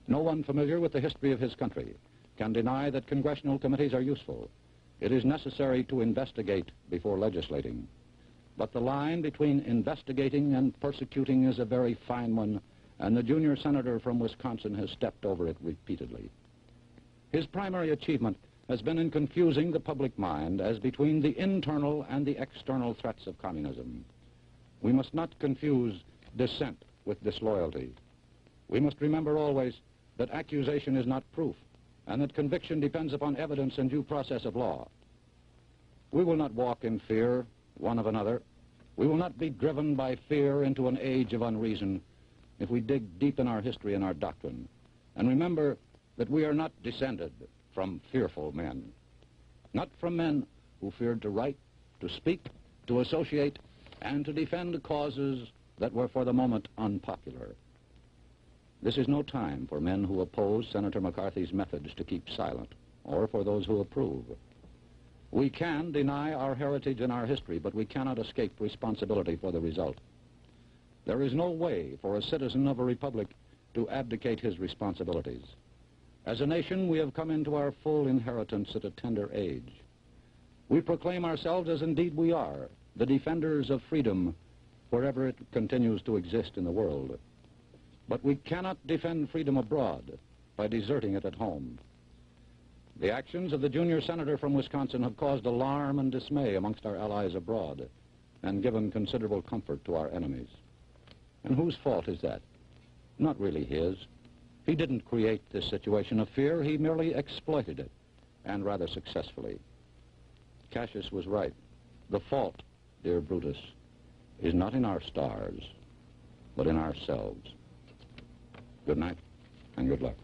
No one familiar with the history of his country can deny that congressional committees are useful. It is necessary to investigate before legislating. But the line between investigating and persecuting is a very fine one, and the junior senator from Wisconsin has stepped over it repeatedly. His primary achievement has been in confusing the public mind as between the internal and the external threats of communism. We must not confuse dissent with disloyalty. We must remember always that accusation is not proof, and that conviction depends upon evidence and due process of law. We will not walk in fear one of another. We will not be driven by fear into an age of unreason if we dig deep in our history and our doctrine, and remember that we are not descended from fearful men, not from men who feared to write, to speak, to associate, and to defend causes that were for the moment unpopular. This is no time for men who oppose Senator McCarthy's methods to keep silent, or for those who approve. We can deny our heritage and our history, but we cannot escape responsibility for the result. There is no way for a citizen of a republic to abdicate his responsibilities. As a nation, we have come into our full inheritance at a tender age. We proclaim ourselves, as indeed we are, the defenders of freedom wherever it continues to exist in the world. But we cannot defend freedom abroad by deserting it at home. The actions of the junior senator from Wisconsin have caused alarm and dismay amongst our allies abroad and given considerable comfort to our enemies. And whose fault is that? Not really his. He didn't create this situation of fear. He merely exploited it, and rather successfully. Cassius was right. The fault, dear Brutus, is not in our stars, but in ourselves. Good night, and good luck.